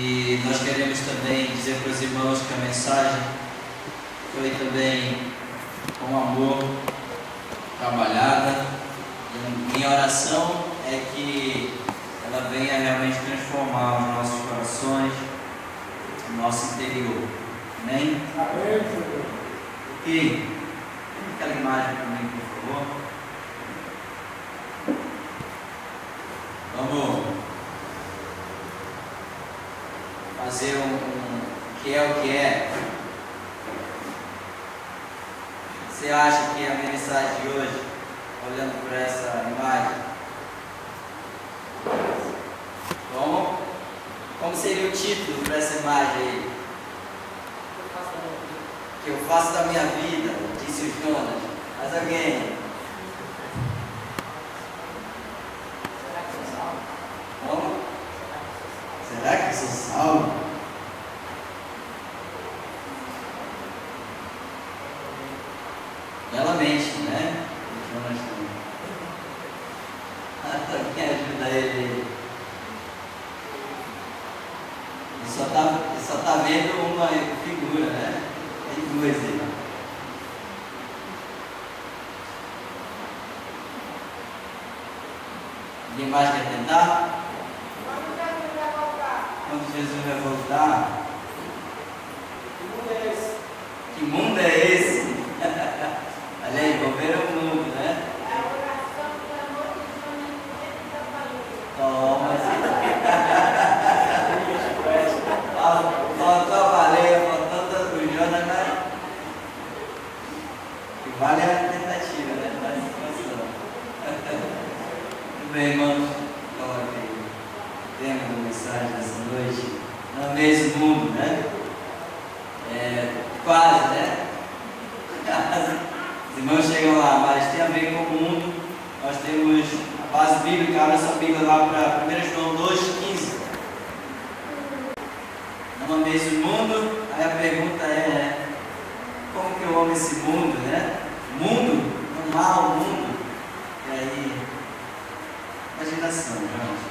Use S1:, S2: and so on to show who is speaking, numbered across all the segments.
S1: E nós queremos também dizer para os irmãos que a mensagem foi também com amor trabalhada. E minha oração é que ela venha realmente transformar os nossos corações, o nosso interior. Amém?
S2: Amém, Senhor.
S1: Ok? Aquela imagem para mim, por favor. Vamos fazer o que é. Você acha que a mensagem de hoje, olhando para essa imagem, como seria o título para essa imagem aí? Que eu faço da minha vida, disse o Jonas. Mais alguém? Como? Será que eu sou salvo? Belamente, né? O Jonas também ajuda ele. Ele só tá vendo uma figura, né? Tem duas aí. Ninguém mais quer tentar? Quando Jesus vai voltar? Que mundo é esse? Olha aí, vou ver o mundo, né? Toma, faltou a baleia, faltou o Jonas, né? Que vale a tentativa, né? Da situação. Muito bem, irmãos. Glória a Deus. Tema da mensagem dessa noite. Não ameis o mundo, né? Quase, né? Os irmãos chegam lá, mas tem a ver com o mundo. Nós temos a base bíblica, abre essa Bíblia lá para 1 João 2,15. Não ameis o mundo. Aí a pergunta é, como que eu amo esse mundo, né? Mundo, amar o mundo. E aí, imaginação, gente.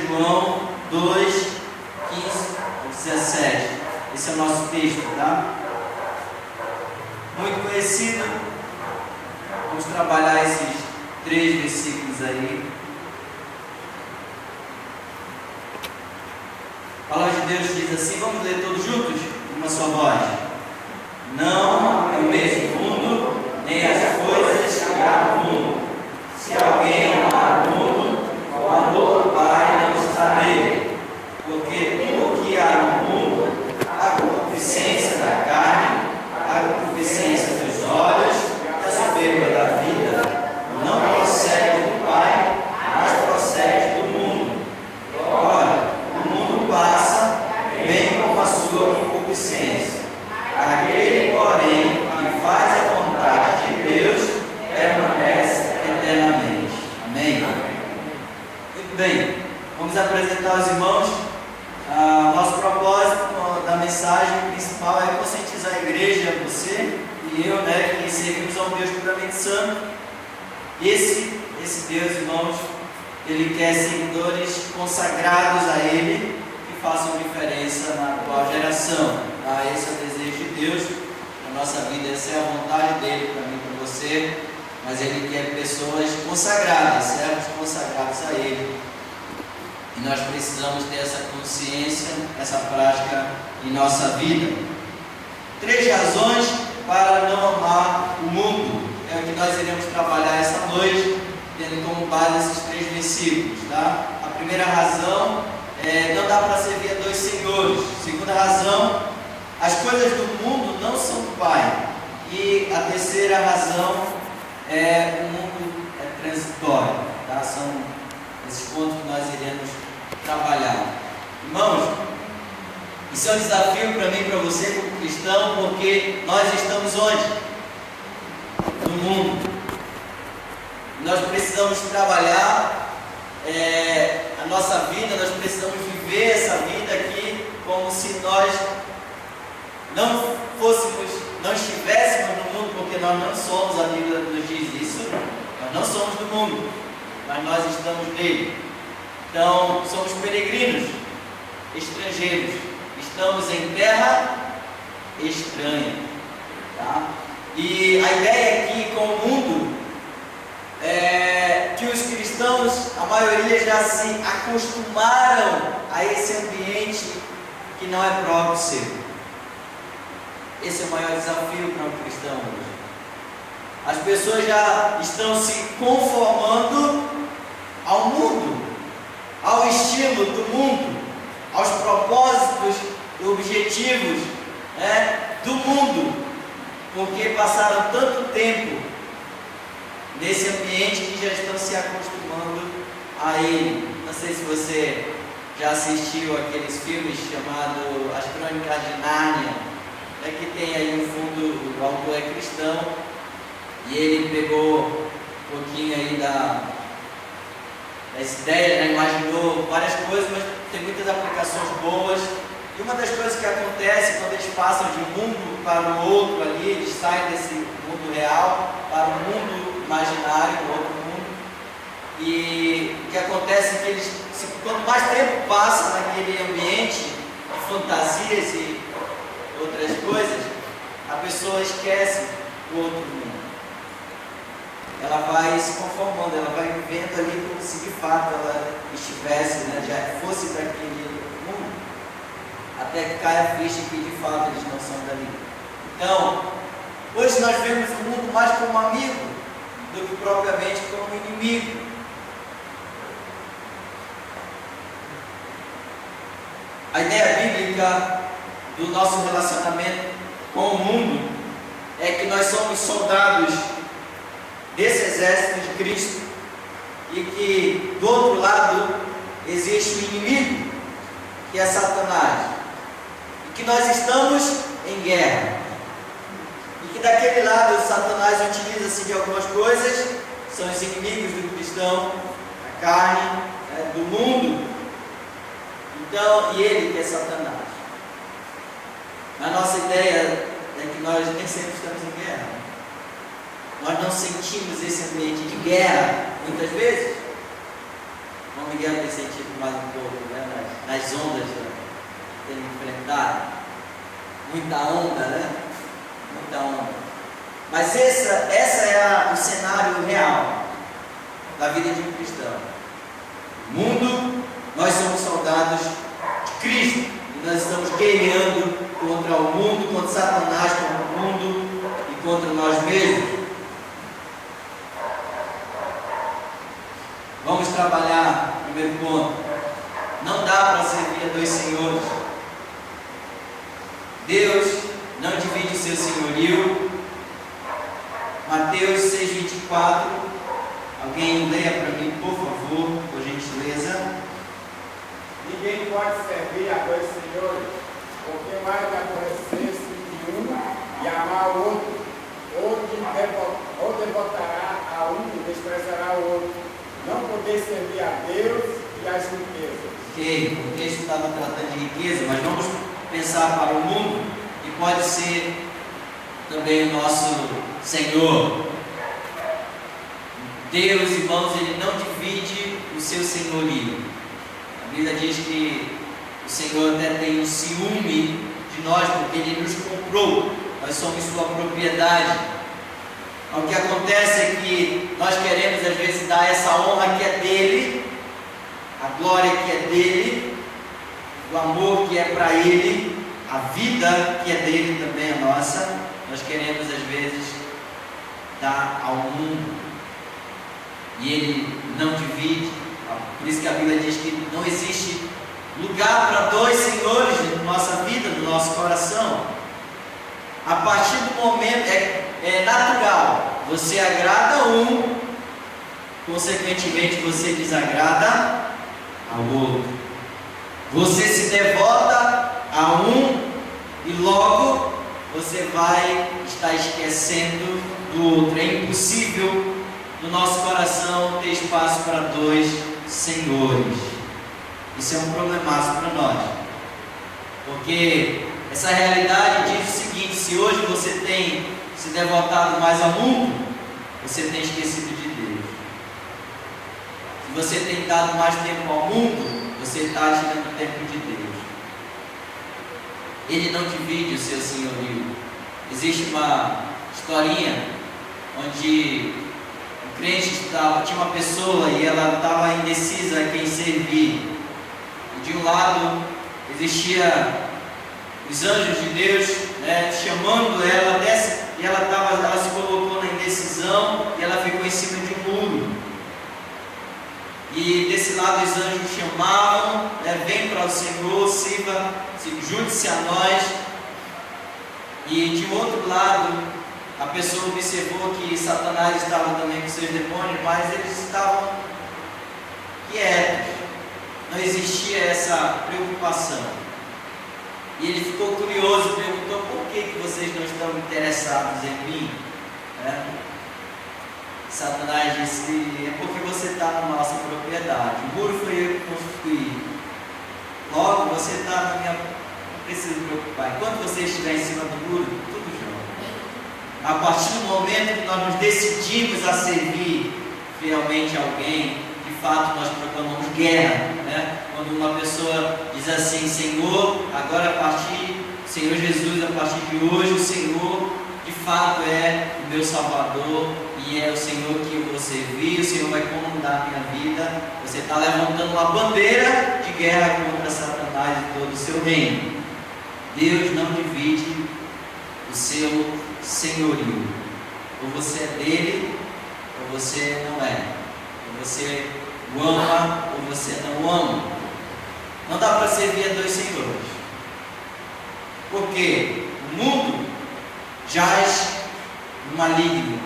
S1: João 2, 15 ao 17. Esse é o nosso texto, tá? Muito conhecido. Vamos trabalhar esses 3 versículos aí. A palavra de Deus diz assim, vamos ler todos juntos? Uma só voz. Não ameis o mundo, nem as coisas que há no mundo. Se alguém amar o mundo, o amor do Pai não está nele. Porque tudo que há no mundo, a concupiscência da carne, a concupiscência dos olhos, a soberba da vida, não procede do Pai, mas procede do mundo. Ora, o mundo passa, bem como a sua concupiscência. Aquele, porém, que faz a vontade de Deus, permanece eternamente. Amém? Muito bem, vamos apresentar aos irmãos. Nosso propósito da mensagem principal é conscientizar a igreja, você e eu, né, que servimos a um Deus puramente santo. Esse Deus, irmãos, Ele quer seguidores consagrados a Ele, que façam diferença na atual geração. Esse é o desejo de Deus na nossa vida, essa é a vontade dEle para mim e para você, mas Ele quer pessoas consagradas, servos consagrados a Ele. E nós precisamos ter essa consciência, essa prática em nossa vida. 3 razões para não amar o mundo. É o que nós iremos trabalhar essa noite, tendo como base esses 3 versículos. Tá? A primeira razão é não dá para servir a 2 senhores. Segunda razão, as coisas do mundo não são do Pai. E a terceira razão é o mundo é transitório. Tá? São esses pontos que nós iremos trabalhar. Irmãos, isso é um desafio para mim e para você como cristão, porque nós estamos onde? No mundo. Nós precisamos trabalhar a nossa vida, nós precisamos viver essa vida aqui como se nós não estivéssemos no mundo, porque nós não somos, a Bíblia nos diz isso, nós não somos do mundo. mas nós estamos nele. Então, somos peregrinos, estrangeiros, estamos em terra estranha. Tá? E a ideia aqui com o mundo é que os cristãos, a maioria já se acostumaram a esse ambiente que não é próprio seu. Esse é o maior desafio para um cristão hoje. As pessoas já estão se conformando ao mundo, ao estilo do mundo, aos propósitos, objetivos, do mundo, porque passaram tanto tempo nesse ambiente que já estão se acostumando a ele. Não sei se você já assistiu aqueles filmes chamados As Crônicas de Nárnia, que tem aí no fundo, o autor é cristão, e ele pegou um pouquinho aí das ideias, imaginou várias coisas, mas tem muitas aplicações boas. E uma das coisas que acontece quando eles passam de um mundo para o outro ali, eles saem desse mundo real para o mundo imaginário, o outro mundo, e o que acontece é que eles, quanto mais tempo passa naquele ambiente de fantasias e outras coisas, a pessoa esquece o outro mundo. Ela vai se conformando, ela vai vivendo ali como se de fato ela estivesse, já fosse daquele mundo, até que cai a ficha que de fato eles não são dali. Então, hoje nós vemos o mundo mais como amigo do que propriamente como inimigo. A ideia bíblica do nosso relacionamento com o mundo é que nós somos soldados desse exército de Cristo e que do outro lado existe o inimigo, que é Satanás, e que nós estamos em guerra, e que daquele lado Satanás utiliza-se de algumas coisas, são os inimigos do cristão, a carne, do mundo, então, e ele que é Satanás. A nossa ideia é que nós nem sempre estamos em guerra. Nós não sentimos esse ambiente de guerra, muitas vezes. João Miguel tem sentido mais um pouco, nas ondas que tem enfrentado. Muita onda, Muita onda. Mas essa é o cenário real da vida de um cristão. No mundo, nós somos soldados de Cristo. E nós estamos guerreando contra o mundo, contra Satanás, contra o mundo e contra nós mesmos. Vamos trabalhar, primeiro ponto. Não dá para servir a dois senhores. Deus não divide o seu senhorio. Mateus 6,24. Alguém leia para mim, por favor, por gentileza.
S2: Ninguém pode servir a dois senhores, porque mais aborrecer-se de um e amar o outro, ou devotará a um e desprezará o outro. Não poder servir a Deus e às riquezas.
S1: Ok, o texto estava tratando de riqueza, mas vamos pensar para o mundo, que pode ser também o nosso Senhor. Deus, irmãos, Ele não divide o seu senhorio. A Bíblia diz que o Senhor até tem um ciúme de nós, porque Ele nos comprou, nós somos sua propriedade. O que acontece é que nós queremos às vezes dar essa honra que é dele, a glória que é dele, o amor que é para ele, a vida que é dele também é nossa. Nós queremos às vezes dar ao mundo, e ele não divide. Por isso que a Bíblia diz que não existe lugar para dois senhores na nossa vida, no nosso coração. A partir do momento, é natural, você agrada um, consequentemente você desagrada ao outro. Você se devota a um e logo você vai estar esquecendo do outro. É impossível no nosso coração ter espaço para dois senhores. Isso é um problemaço para nós, porque essa realidade diz o seguinte: se hoje você tem se devotado mais ao mundo, você tem esquecido de Deus. você tem dado mais tempo ao mundo, você está tirando o tempo de Deus. Ele não divide o seu senhorio. Existe uma historinha onde o crente tinha uma pessoa e ela estava indecisa a quem servir. E de um lado existia os anjos de Deus, né, chamando ela, e ela se colocou na indecisão e ela ficou em cima de um muro. E desse lado os anjos chamavam, né, vem para o Senhor, junte-se a nós. E de outro lado, a pessoa observou que Satanás estava também com seus demônios, mas eles estavam quietos. Não existia essa preocupação. E ele ficou curioso, perguntou: por que vocês não estão interessados em mim? Satanás disse: é porque você está na nossa propriedade. O muro foi eu que construí. Logo, você está na minha. Não precisa se preocupar. Enquanto você estiver em cima do muro, tudo joga. A partir do momento que nós nos decidimos a servir fielmente alguém, de fato nós proclamamos guerra, né? Quando uma pessoa diz assim: Senhor, agora Senhor Jesus, a partir de hoje o Senhor de fato é o meu Salvador e é o Senhor que eu vou servir, o Senhor vai comandar a minha vida. Você está levantando uma bandeira de guerra contra Satanás e todo o seu reino. Deus não divide o seu senhorio. Ou você é dele, ou você não é. Ou você o ama, ou você não o ama. Não dá para servir a dois senhores. Porque o mundo jaz no maligno.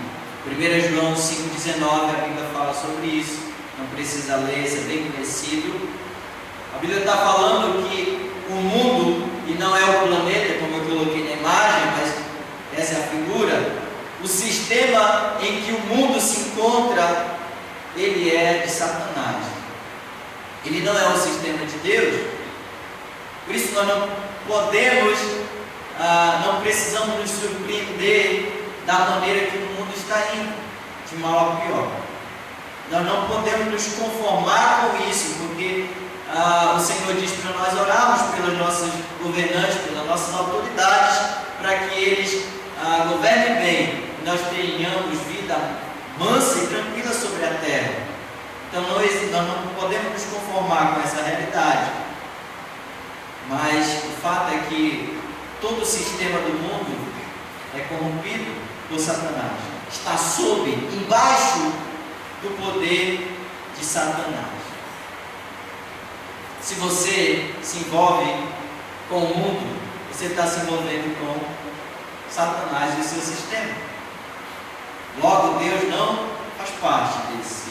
S1: 1 João 5,19, a Bíblia fala sobre isso. Não precisa ler, isso é bem conhecido. A Bíblia está falando que o mundo, e não é o planeta, como eu coloquei na imagem, mas essa é a figura, o sistema em que o mundo se encontra, ele é de Satanás. Ele não é o sistema de Deus. Por isso nós não podemos, não precisamos nos surpreender da maneira que o mundo está indo, de mal a pior. Nós não podemos nos conformar com isso, porque o Senhor diz para nós orarmos pelos nossos governantes, pelas nossas autoridades, para que eles governem bem, e nós tenhamos vida mansa e tranquila sobre a terra. Então nós não podemos nos conformar com essa realidade. Mas o fato é que todo o sistema do mundo é corrompido por Satanás. Está embaixo do poder de Satanás. Se você se envolve com o mundo, você está se envolvendo com Satanás e o seu sistema. Logo, Deus não faz parte desse sistema.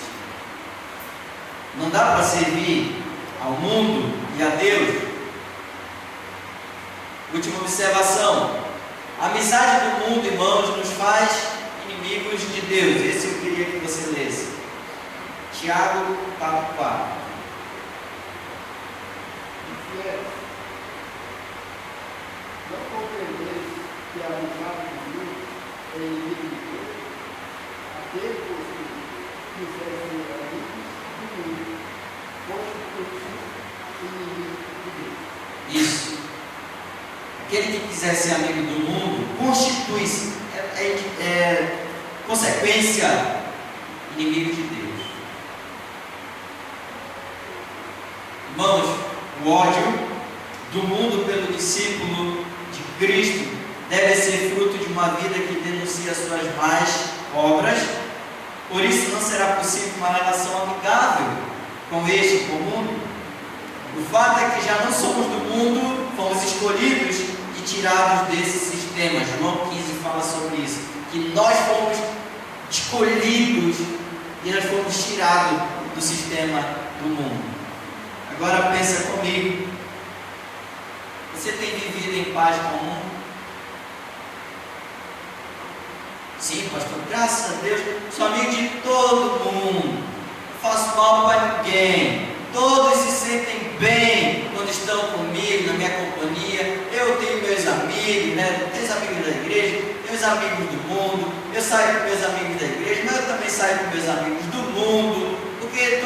S1: Não dá para servir ao mundo e a Deus. Última observação: a amizade do mundo, irmãos, nos faz inimigos de Deus. Esse eu queria que você lesse. Tiago 4:4.
S2: Não compreendeis que a amizade do mundo é inimigo de Deus? Aquele que quiser ser amigo do mundo, constitui-se inimigo de Deus.
S1: Isso. Aquele que quiser ser amigo do mundo, constitui-se, consequência, inimigo de Deus. Irmãos, o ódio do mundo pelo discípulo de Cristo deve ser fruto de uma vida que denuncia suas más obras. Por isso não será possível uma relação amigável com o mundo. O fato é que já não somos do mundo, fomos escolhidos e tirados desse sistema. João 15 fala sobre isso, que nós fomos escolhidos e nós fomos tirados do sistema do mundo. Agora pensa comigo, você tem vivido em paz com o mundo? Sim, pastor, graças a Deus, sou amigo de todo mundo, não faço mal para ninguém, todos se sentem bem quando estão comigo, na minha companhia. Eu tenho meus amigos, né? Tenho os amigos da igreja, tenho os amigos do mundo, eu saio com meus amigos da igreja, mas eu também saio com meus amigos do mundo, porque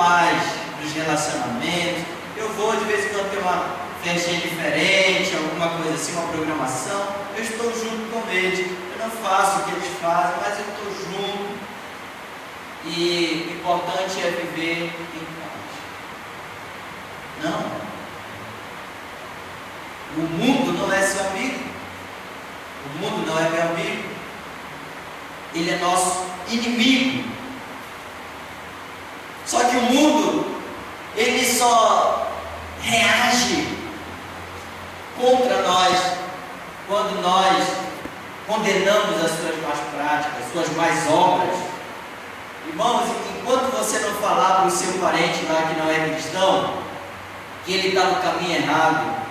S1: mais dos relacionamentos. Eu vou de vez em quando ter uma festinha diferente, alguma coisa assim, uma programação. Eu estou junto com eles. Eu não faço o que eles fazem, mas eu estou junto. E o importante é viver em paz. Não. O mundo não é seu amigo. O mundo não é meu amigo. Ele é nosso inimigo. Só que o mundo, ele só reage contra nós quando nós condenamos as suas más práticas, as suas más obras. Irmãos, enquanto você não falar para o seu parente lá que não é cristão, que ele está no caminho errado,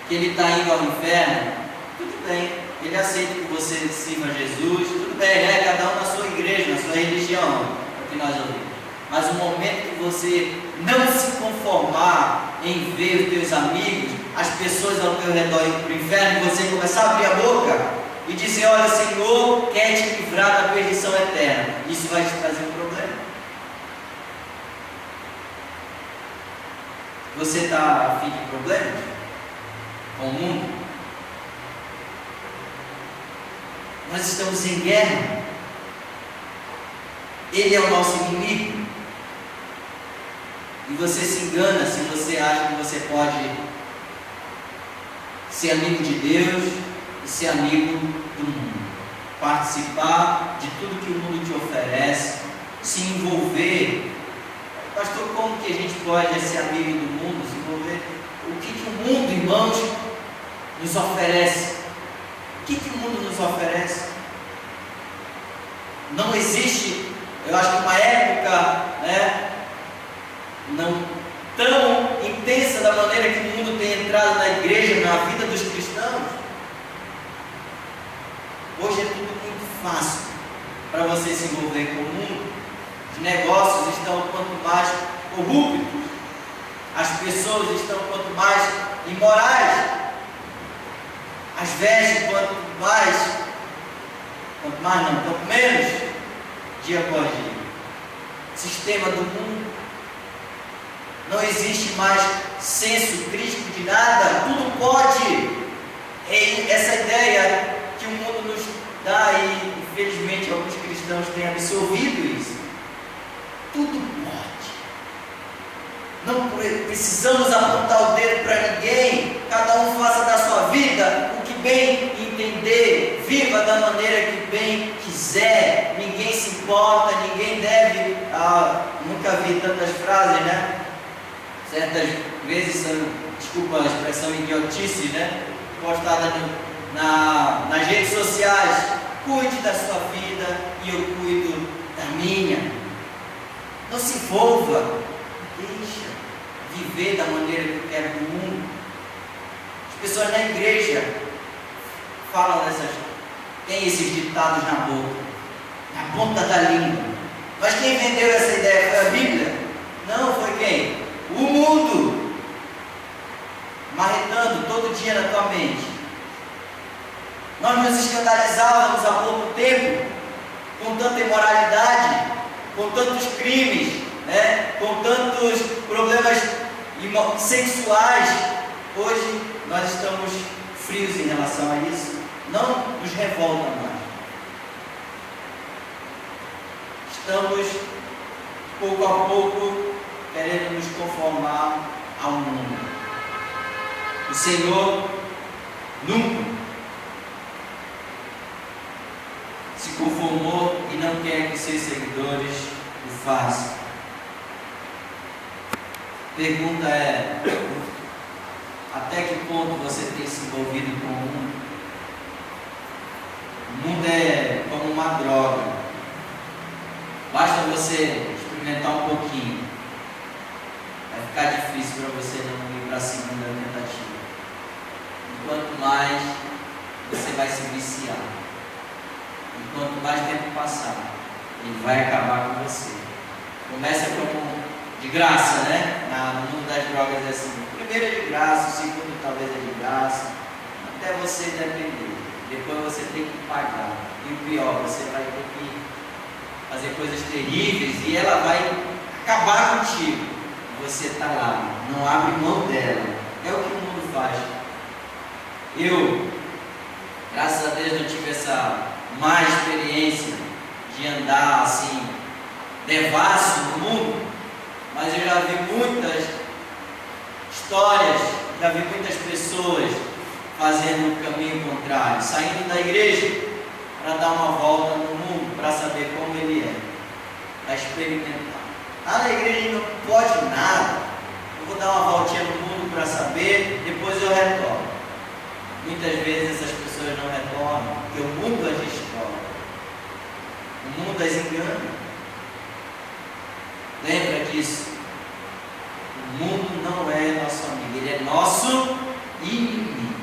S1: que ele está indo ao inferno, tudo bem, ele aceita que você sirva a Jesus, tudo bem, né? Cada um na sua igreja, na sua religião, é o que nós ouvimos. Mas o momento que você não se conformar em ver os teus amigos, as pessoas ao teu redor indo para o inferno, e você começar a abrir a boca e dizer: olha, o Senhor quer te livrar da perdição eterna, isso vai te trazer um problema. Você está afim de problemas com o mundo? Nós estamos em guerra. Ele é o nosso inimigo. E você se engana se você acha que você pode ser amigo de Deus e ser amigo do mundo. Participar de tudo que o mundo te oferece, se envolver. Pastor, como que a gente pode ser amigo do mundo, se envolver? O que o mundo, irmãos, nos oferece? O que o mundo nos oferece? Não existe, eu acho que uma época, né, não tão intensa da maneira que o mundo tem entrado na igreja, na vida dos cristãos. Hoje é tudo muito fácil para você se envolver com o mundo. Os negócios estão quanto mais corruptos, as pessoas estão quanto mais imorais, as vestes quanto menos, dia após dia. Sistema do mundo. Não existe mais senso crítico de nada, tudo pode. Essa ideia que o mundo nos dá, e infelizmente alguns cristãos têm absorvido isso. Tudo pode. Não precisamos apontar o dedo para ninguém. Cada um faça da sua vida o que bem entender. Viva da maneira que bem quiser. Ninguém se importa, ninguém deve. Nunca vi tantas frases, né? Certas vezes, desculpa a expressão idiotice, né? Postada nas redes sociais. Cuide da sua vida e eu cuido da minha. Não se envolva. Deixa viver da maneira que quer do mundo. As pessoas na igreja falam tem esses ditados na boca, na ponta da língua. Mas quem vendeu essa ideia foi a Bíblia? Não, foi quem? O mundo, marretando todo dia na tua mente. Nós nos escandalizávamos há pouco tempo com tanta imoralidade, com tantos crimes, né? Com tantos problemas sexuais. Hoje nós estamos frios em relação a isso. Não nos revolta mais. Estamos pouco a pouco querendo nos conformar ao mundo. O Senhor nunca se conformou e não quer que seus seguidores o façam. Pergunta é: até que ponto você tem se envolvido com o mundo? O mundo é como uma droga. Basta você experimentar um pouquinho. Vai ficar difícil para você não ir para a segunda tentativa. Enquanto mais você vai se viciar, enquanto mais tempo passar, ele vai acabar com você. Começa como de graça, né? No mundo das drogas é assim. O primeiro é de graça, o segundo talvez é de graça, até você depender. Depois você tem que pagar. E o pior, você vai ter que fazer coisas terríveis e ela vai acabar contigo, você está lá, não abre mão dela. É o que o mundo faz. Eu, graças a Deus, não tive essa má experiência de andar assim, devasso no mundo, mas eu já vi muitas histórias, já vi muitas pessoas fazendo o caminho contrário, saindo da igreja para dar uma volta no mundo, para saber como ele é, para experimentar. Na igreja não pode nada, eu vou dar uma voltinha no mundo para saber, depois eu retorno. Muitas vezes essas pessoas não retornam, porque o mundo as destrói, o mundo as engana. Lembra disso? O mundo não é nosso amigo, ele é nosso inimigo.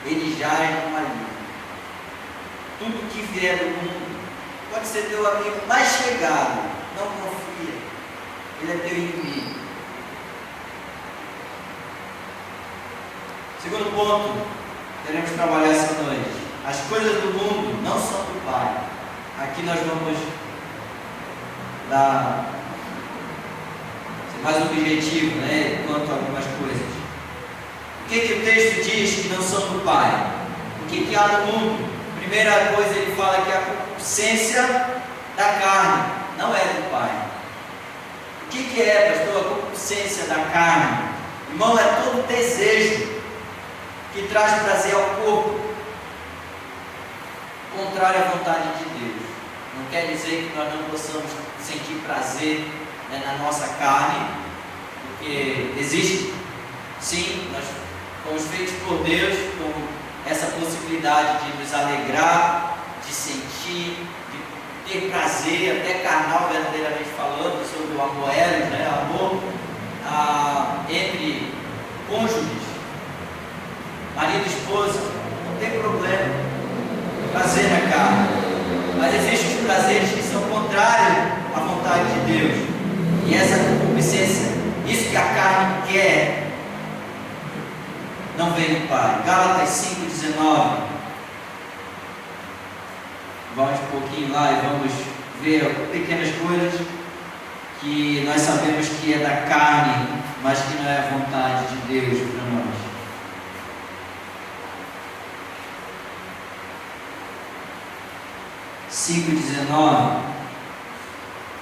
S1: Ele já é no maligno. Tudo que vier do mundo pode ser teu amigo mais chegado. Não confia. Ele é teu inimigo. Segundo ponto, queremos trabalhar essa noite. As coisas do mundo não são do Pai. Aqui nós vamos dar mais objetivo, quanto a algumas coisas. O que o texto diz que não são do Pai? O que há no mundo? Primeira coisa, ele fala que a concupiscência da carne não é do Pai. O que é, pastor, a concupiscência da carne? Irmão, é todo desejo que traz prazer ao corpo, contrário à vontade de Deus. Não quer dizer que nós não possamos sentir prazer na nossa carne, porque existe, sim, nós fomos feitos por Deus com essa possibilidade de nos alegrar, de sentir, de ter prazer, até carnal, verdadeiramente falando, sobre o amor eros, amor entre cônjuges, marido e esposa, não tem problema, prazer na carne, mas existem os prazeres que são contrários à vontade de Deus. E essa concupiscência, isso que a carne quer, não vem do Pai. Gálatas 5,19. Vamos um pouquinho lá e vamos ver pequenas coisas que nós sabemos que é da carne, mas que não é a vontade de Deus para nós.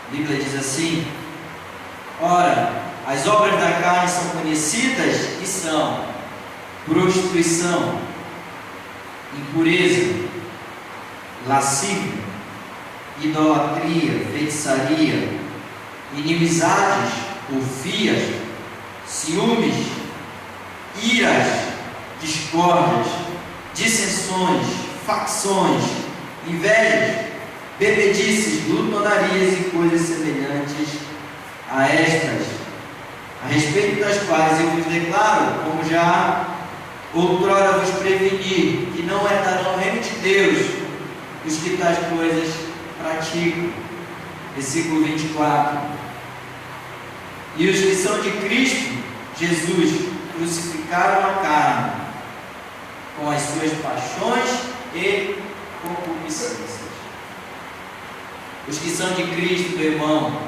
S1: A Bíblia diz assim: ora, as obras da carne são conhecidas e são prostituição, impureza, lascívia, idolatria, feitiçaria, inimizades, porfias, ciúmes, iras, discórdias, dissensões, facções, invejas, bebedices, glutonarias e coisas semelhantes a estas, a respeito das quais eu vos declaro, como já outrora vos preveni, que não herdarão o reino de Deus os que tais coisas praticam. Versículo 24. E os que são de Cristo Jesus crucificaram a carne com as suas paixões e concupiscências. Os que são de Cristo, meu irmão,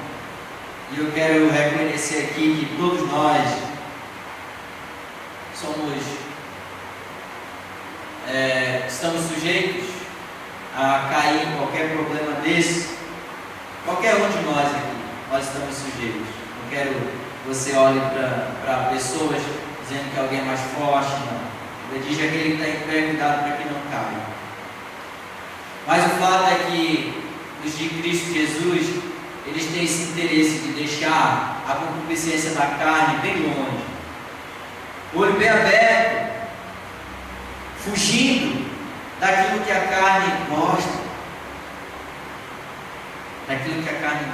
S1: e eu quero reconhecer aqui que todos nós estamos sujeitos a cair em qualquer problema desse. Qualquer um de nós aqui, nós estamos sujeitos. Não quero que você olhe para pessoas dizendo que alguém é mais forte, não. Ele diz que aquele que está em pé, cuidado para que não caia. Mas o fato é que os de Cristo Jesus, eles têm esse interesse de deixar a concupiscência da carne bem longe, olho bem aberto, fugindo daquilo que a carne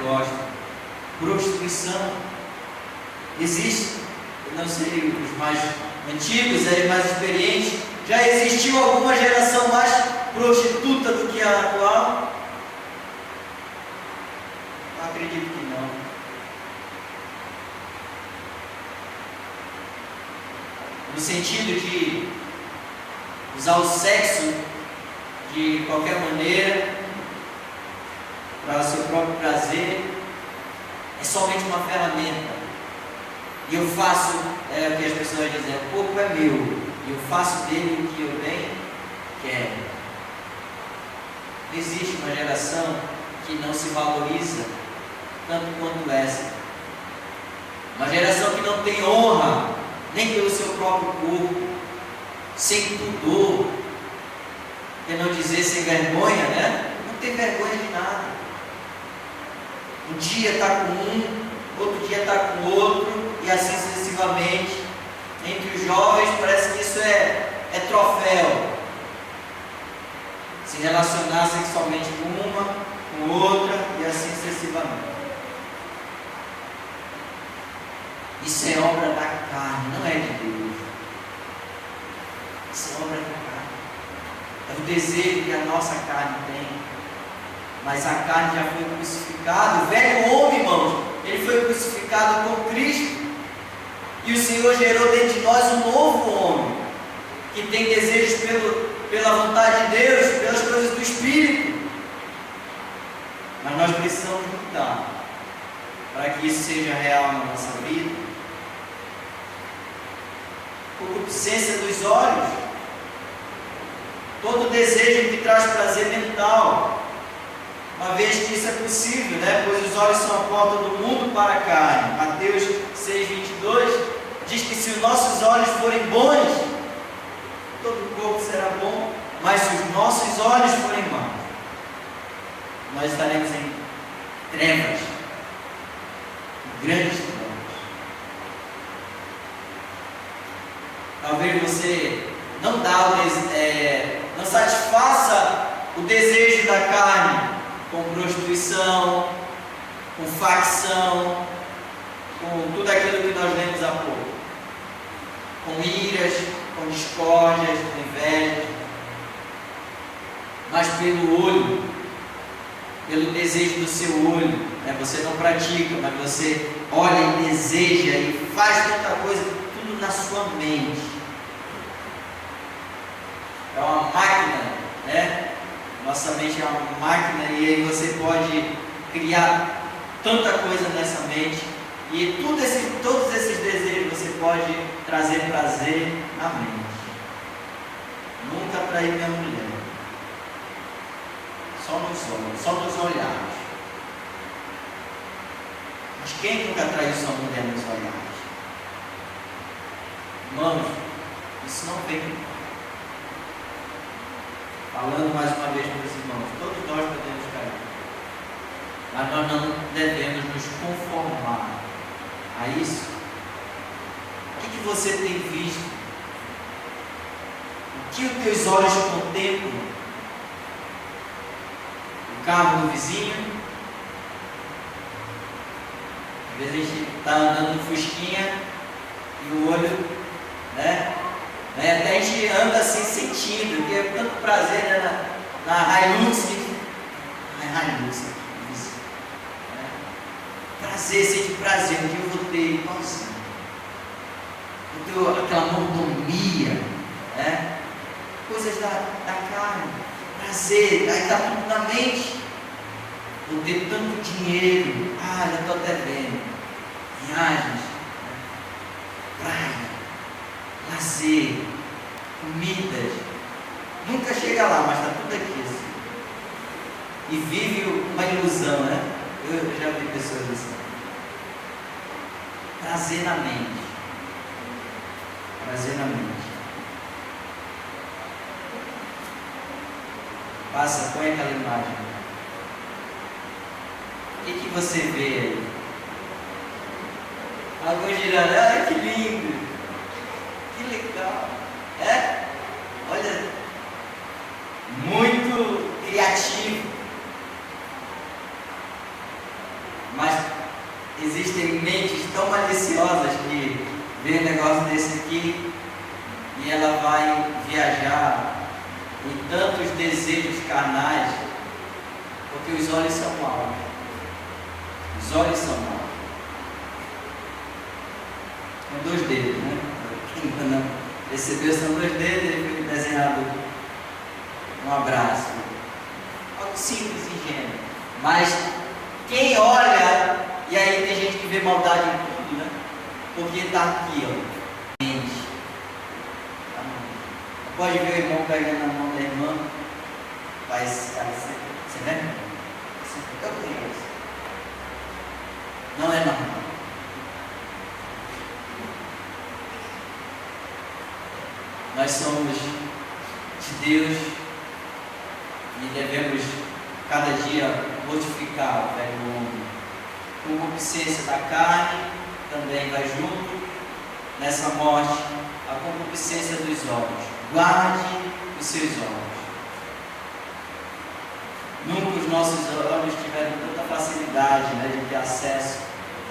S1: gosta, prostituição. Existe, eu não sei, os mais antigos, os mais experientes, já existiu alguma geração mais prostituta do que a atual? Acredito que não. No sentido de usar o sexo de qualquer maneira para o seu próprio prazer, é somente uma ferramenta. E eu faço o que as pessoas dizem, o corpo é meu, e eu faço dele o que eu bem quero. Existe uma geração que não se valoriza tanto quanto essa. Uma geração que não tem honra nem pelo seu próprio corpo, sem pudor, para não dizer sem vergonha, né? Não tem vergonha de nada. Um dia está com um, outro dia está com o outro, e assim sucessivamente. Entre os jovens parece que isso é troféu. Se relacionar sexualmente com uma, com outra, e assim sucessivamente. Isso é obra da carne, não é de Deus. Isso é obra da carne. É o desejo que a nossa carne tem. Mas a carne já foi crucificada. O velho homem, irmãos, ele foi crucificado com Cristo. E o Senhor gerou dentro de nós um novo homem, que tem desejos pela vontade de Deus, pelas coisas do Espírito. Mas nós precisamos lutar para que isso seja real na nossa vida. Concupiscência dos olhos, todo desejo que traz prazer mental, uma vez que isso é possível, né? Pois os olhos são a porta do mundo para a carne. Mateus 6,22 diz que se os nossos olhos forem bons, todo o corpo será bom, mas se os nossos olhos forem maus, nós estaremos em trevas, grandes trevas. Talvez você não não satisfaça o desejo da carne com prostituição, com facção, com tudo aquilo que nós lemos há pouco, com iras, com discórdias, com inveja, mas pelo olho, pelo desejo do seu olho, né? Você não pratica, mas você olha e deseja e faz tanta coisa, tudo na sua mente. É uma máquina, né? Nossa mente é uma máquina, e aí você pode criar tanta coisa nessa mente, e todos esses desejos você pode trazer prazer na mente. Nunca trair minha mulher, só nos olhos, só nos olhares. Mas quem nunca traiu sua mulher nos olhares? Irmãos, isso não vem com nós. Falando mais uma vez para os irmãos, todos nós podemos cair, mas nós não devemos nos conformar a isso. O que você tem visto? O que os teus olhos contemplam? O carro do vizinho? Às vezes a gente está andando no fusquinha e o olho, né? Até a gente anda assim sentindo, que é tanto prazer, né, na Hilux, Hilux, isso, né? Prazer, sente prazer, um dia eu vou ter, nossa, eu tenho aquela mordomia, né? Coisas da carne, prazer, aí está tudo na mente. Vou ter tanto dinheiro, já estou até vendo, viagens, praia, lazer, comidas, nunca chega lá, mas está tudo aqui assim. E vive uma ilusão, né? Eu já vi pessoas assim. Prazer na mente. Prazer na mente. Passa, põe aquela imagem. O que você vê aí? Alguns dirão, olha que lindo, que legal, olha, muito criativo. Mas existem mentes tão maliciosas que vê um negócio desse aqui e ela vai viajar em tantos desejos carnais, porque os olhos são maus. Os olhos são maus. Com 2 dedos, né? Quem não percebeu, são 2 dedos, ele foi desenhado um abraço. Algo simples e ingênuo. Mas quem olha, e aí tem gente vê maldade em tudo, né? Porque está aqui, ó. Mente. Pode ver o irmão pegando a mão da irmã. Faz cara, você vê? Eu conheço. Não é normal. Nós somos de Deus e devemos cada dia mortificar o velho homem. A concupiscência da carne também vai junto nessa morte, a concupiscência dos olhos. Guarde os seus olhos. Nunca os nossos olhos tiveram tanta facilidade, né, de ter acesso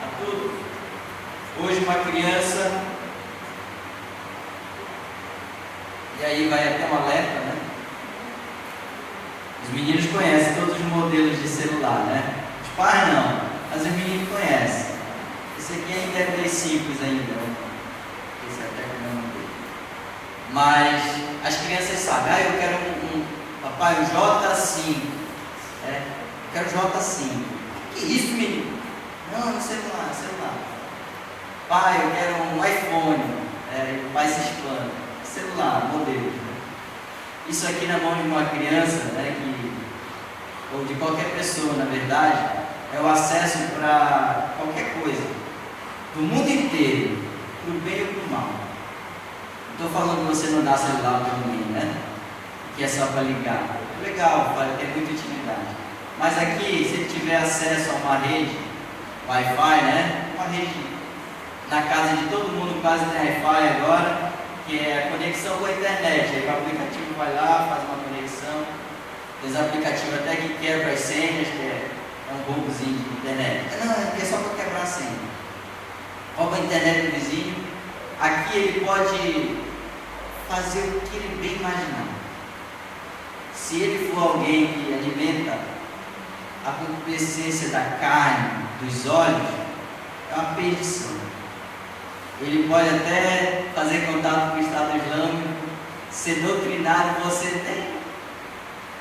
S1: a tudo. Hoje uma criança, e aí vai até um alerta, né? Os meninos conhecem todos os modelos de celular, né? Os pais não, mas os meninos conhecem. Esse aqui ainda é bem simples ainda, né? Esse até que não é. Mas as crianças sabem, eu quero papai, o J5. Eu quero J5. Que isso, menino? Não, celular. Pai, eu quero um iPhone. O pai se espanta. Celular, modelo. Isso aqui na mão de uma criança, né, ou de qualquer pessoa, na verdade, é o acesso para qualquer coisa, do mundo inteiro, para o bem ou para o mal. Não estou falando que você não dá celular para ninguém, né? Que é só para ligar. É legal, vai ter muita utilidade. Mas aqui, se ele tiver acesso a uma rede, Wi-Fi, né? Uma rede na casa de todo mundo, quase tem Wi-Fi agora, que é a conexão com a internet. Aí o aplicativo vai lá, faz uma conexão. Tem aplicativos até que quebra as senhas, que é um roubozinho de internet. Não, é só para quebrar a senha. Rouba a internet do vizinho. Aqui ele pode fazer o que ele bem imaginar. Se ele for alguém que alimenta a concupiscência da carne, dos olhos, é uma perdição. Ele pode até fazer contato com o Estado Islâmico, ser doutrinado. Você tem,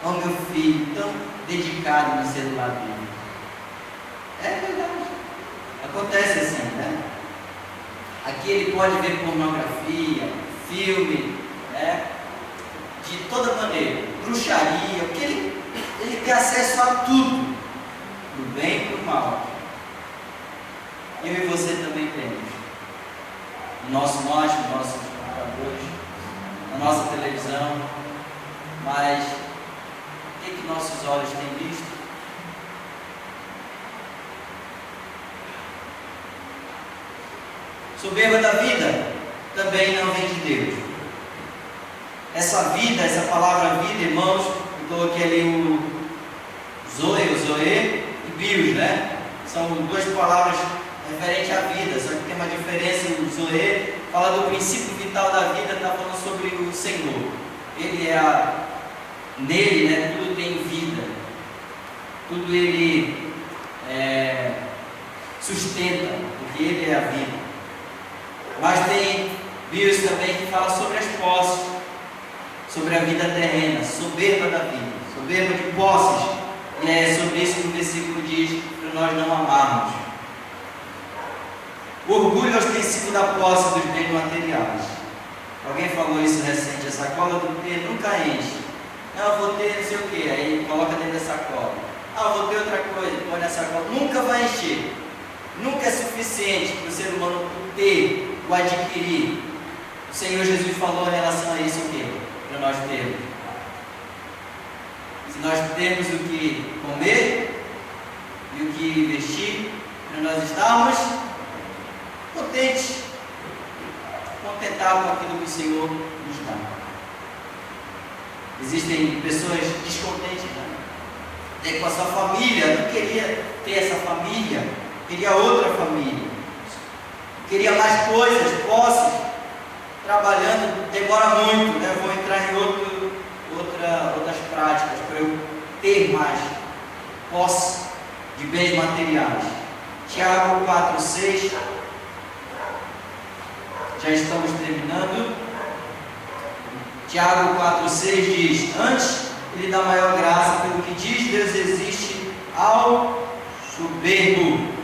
S1: meu filho, tão dedicado no celular dele. É verdade. Acontece assim, né? Aqui ele pode ver pornografia, filme, né? De toda maneira, bruxaria, porque ele tem acesso a tudo, do bem e do mal. Eu e você também temos. No nosso notebook, nos nossos computadores, na nossa televisão, mas o que nossos olhos têm visto? Soberba da vida também não vem de Deus. Essa vida, essa palavra vida, irmãos, eu coloquei ali o Zoe e Bios, né? São duas palavras referentes à vida, só que tem uma diferença. O Zoe fala do princípio vital da vida, está falando sobre o Senhor. Ele nele, né, tudo tem vida, tudo ele sustenta, porque ele é a vida. Mas tem Bios também que fala sobre as posses, sobre a vida terrena, soberba da vida, soberba de posses. E é sobre isso que o versículo diz para nós não amarmos. O orgulho é ostensivo da posse dos bens materiais. Alguém falou isso recente, a sacola do ter nunca enche. Não, eu vou ter não sei o que, aí coloca dentro da sacola. Eu vou ter outra coisa, põe na sacola. Nunca vai encher. Nunca é suficiente para o ser humano ter, o adquirir. O Senhor Jesus falou em relação a isso o quê? Para nós termos. Se nós temos o que comer e o que vestir, para nós estarmos contentes, contentados com aquilo que o Senhor nos dá. Existem pessoas descontentes, né? Com a sua família, não queria ter essa família, queria outra família, queria mais coisas, posses, trabalhando, demora muito, né? Vou entrar em outras práticas para eu ter mais posse de bens materiais. Tiago 4,6, já estamos terminando. Tiago 4,6 diz: antes ele dá maior graça, pelo que diz, Deus existe ao soberbo.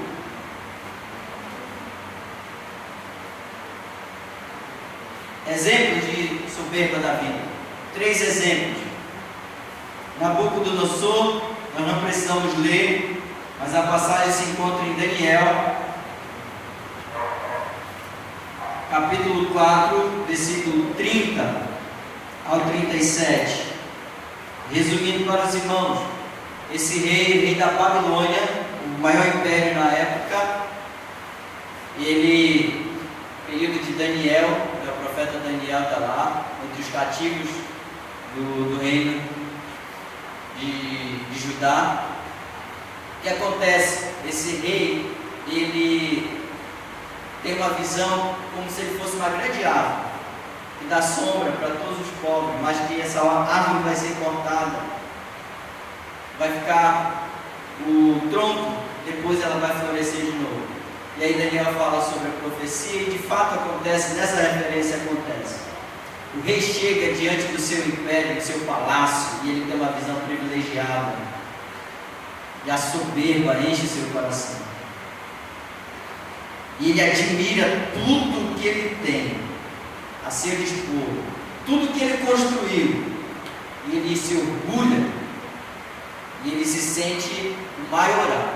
S1: soberba da vida. 3 exemplos. Nabucodonosor, nós não precisamos ler, mas a passagem se encontra em Daniel, capítulo 4, versículo 30 ao 37. Resumindo para os irmãos, esse rei da Babilônia, o maior império na época, ele, período de Daniel, o profeta Daniel está lá, entre os cativos do reino de Judá. O que acontece? Esse rei, ele tem uma visão como se ele fosse uma grande árvore, que dá sombra para todos os povos, mas que essa árvore vai ser cortada, vai ficar o tronco, depois ela vai florescer de novo. E aí Daniel fala sobre a profecia, e de fato acontece, nessa referência acontece. O rei chega diante do seu império, do seu palácio, e ele tem uma visão privilegiada, e a soberba enche seu coração. E ele admira tudo que ele tem a seu dispor, tudo que ele construiu, e ele se orgulha, e ele se sente o maioral,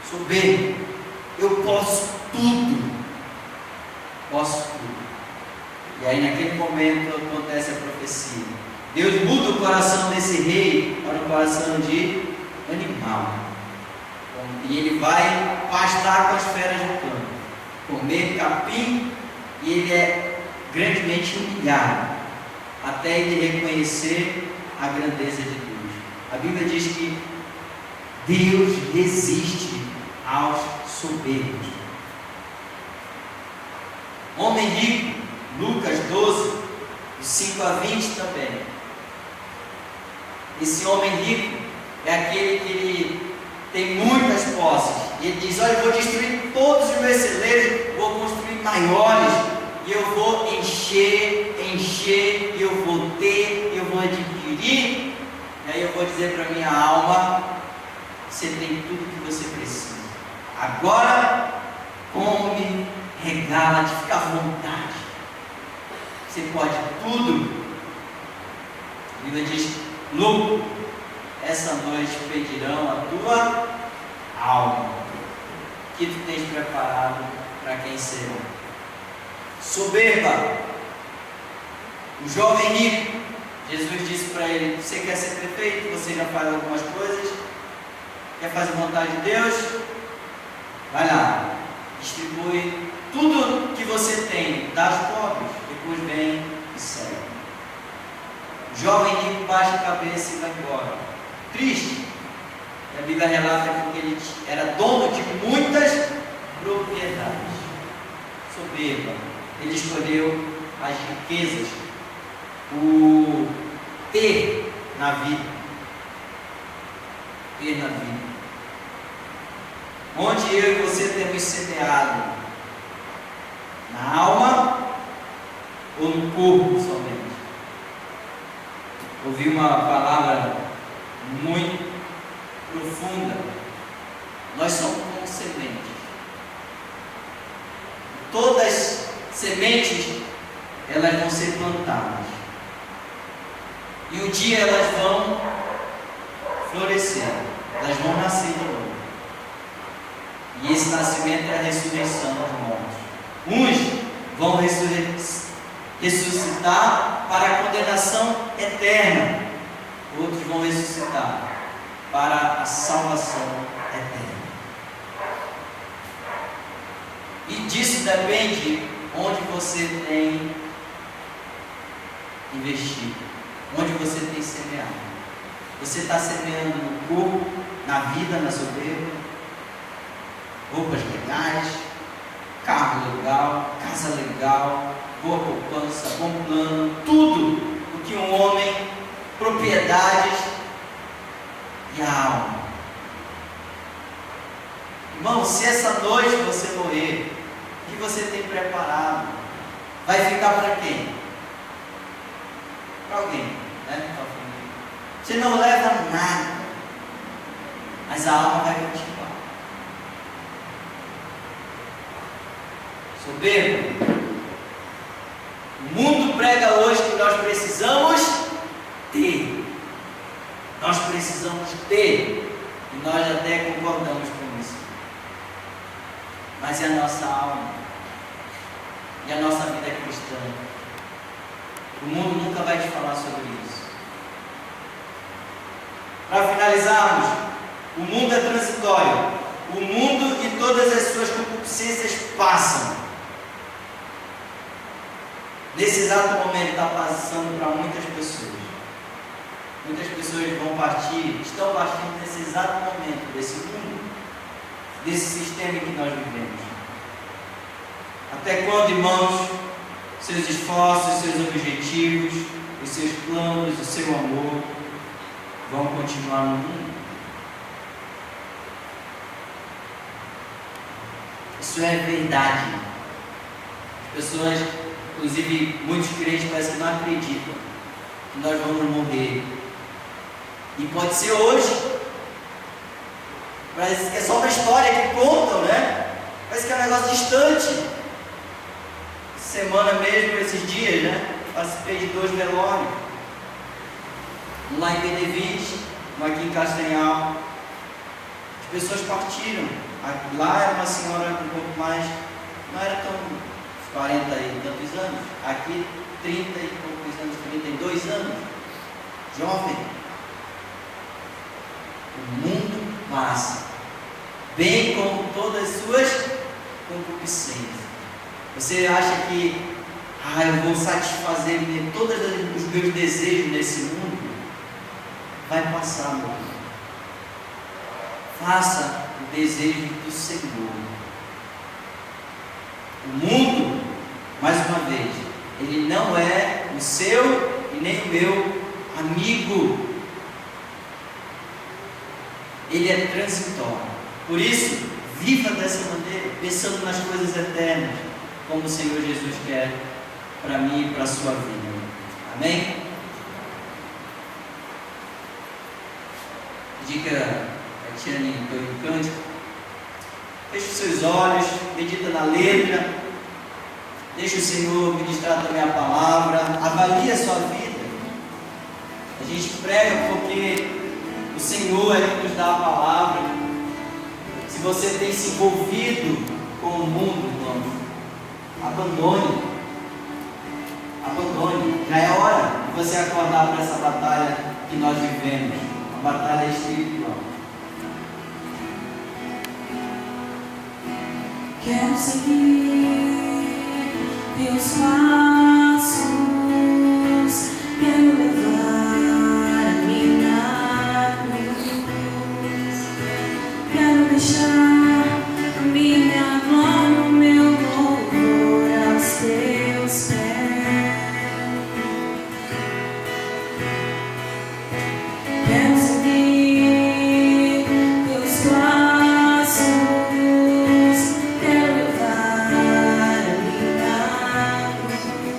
S1: soberbo. Eu posso tudo, posso tudo. E aí naquele momento acontece a profecia. Deus muda o coração desse rei para um coração de animal, e ele vai pastar com as feras do campo, comer capim, e ele é grandemente humilhado, até ele reconhecer a grandeza de Deus. A Bíblia diz que Deus resiste aos soberbos. Homem rico, Lucas 12, de 5 a 20 também. Esse homem rico é aquele que ele tem muitas posses, e ele diz: olha, eu vou destruir todos os meus celeiros, vou construir maiores, e eu vou encher, e eu vou ter, eu vou adquirir. E aí eu vou dizer para minha alma: você tem tudo que você precisa, agora come, regala-te, fica à vontade, você pode tudo. A Bíblia diz: lucro, essa noite pedirão a tua alma. O que tu tens preparado para quem será? Soberba. O jovem rico, Jesus disse para ele: você quer ser perfeito? Você já faz algumas coisas? Quer fazer vontade de Deus? Vai lá, distribui tudo que você tem, dá aos pobres, depois vem e segue. O jovem rico baixa a cabeça e vai embora, triste. A Bíblia relata que ele era dono de muitas propriedades. Soberba. Ele escolheu as riquezas, o ter na vida. Ter na vida. Onde eu e você temos semeado? Na alma ou no corpo somente? Ouvi uma palavra muito profunda. Nós somos como sementes. Todas sementes, elas vão ser plantadas, e um dia elas vão florescer, elas vão nascer de novo. E esse nascimento é a ressurreição dos mortos. Uns vão ressuscitar para a condenação eterna, outros vão ressuscitar para a salvação eterna. E disso depende onde você tem investido, onde você tem semeado. Você está semeando no corpo, na vida, na soberba, roupas legais, carro legal, casa legal, boa poupança, bom plano, tudo o que um homem, propriedades e a alma. Irmão, se essa noite você morrer, o que você tem preparado? Vai ficar para quem? Para alguém, né? Você não leva nada, mas a alma vai continuar. Soberbo. O mundo prega hoje que nós precisamos ter. Nós precisamos ter. E nós até concordamos com isso. Mas e a nossa alma? E a nossa vida cristã? O mundo nunca vai te falar sobre isso. Para finalizarmos, o mundo é transitório. O mundo e todas as suas concupiscências passam. Nesse exato momento está passando para muitas pessoas. Muitas pessoas vão partir, estão partindo nesse exato momento, desse mundo, desse sistema em que nós vivemos. Até quando, irmãos, seus esforços, seus objetivos, os seus planos, o seu amor vão continuar no mundo? Isso é verdade. As pessoas, inclusive muitos crentes, parecem que não acreditam que nós vamos morrer. E pode ser hoje. Parece que é só uma história que contam, né? Parece que é um negócio distante. Semana mesmo, esses dias, né? Participei de 2 velórios. Um lá em PD20, um aqui em Castanhal. As pessoas partiram. Lá era uma senhora um pouco mais, não era tão 40 e tantos anos. Aqui 30 e poucos anos, 32 anos. Jovem. O mundo passa, bem como todas as suas concupiscências. Você acha que eu vou satisfazer todos os meus desejos nesse mundo? Vai passar, meu irmão. Faça o desejo do Senhor. O mundo, mais uma vez, ele não é o seu e nem o meu amigo. Ele é transitório. Por isso, viva dessa maneira, pensando nas coisas eternas, como o Senhor Jesus quer para mim e para a sua vida. Amém? Diga a Tiane do cântico. Feche os seus olhos, medita na letra, deixa o Senhor ministrar também a palavra, avalie a sua vida. A gente prega porque o Senhor é que nos dá a palavra. Se você tem se envolvido com o mundo, irmão, abandone. Abandone. Já é hora de você acordar para essa batalha que nós vivemos, a batalha espiritual.
S3: Quero seguir teus passos, quero levar a minha cruz, quero deixar a minha glória, o meu louvor aos teus pés. Quero seguir teus passos, quero levar a minha cruz.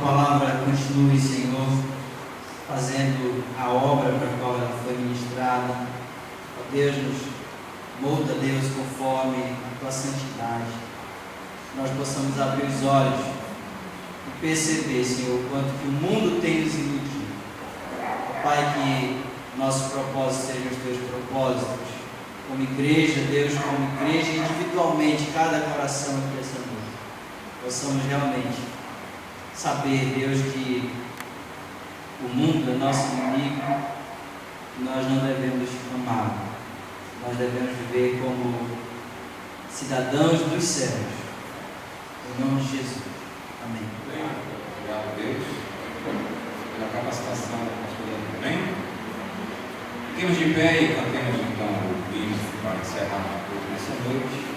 S1: palavra continue, Senhor, fazendo a obra para a qual ela foi ministrada. Ó Deus, nos molda, Deus, conforme a tua santidade. Nós possamos abrir os olhos e perceber, Senhor, o quanto que o mundo tem nos iludido. Ó Pai, que nossos propósitos sejam os teus propósitos. Como igreja, Deus, como igreja, individualmente, cada coração aqui essa noite, possamos realmente saber, Deus, que o mundo é nosso inimigo, que nós não devemos amar, nós devemos viver como cidadãos dos céus, em nome de Jesus. Amém.
S4: Obrigado a Deus pela capacitação da pastora também. Fiquemos de pé e cantemos então o hino para encerrar nessa noite.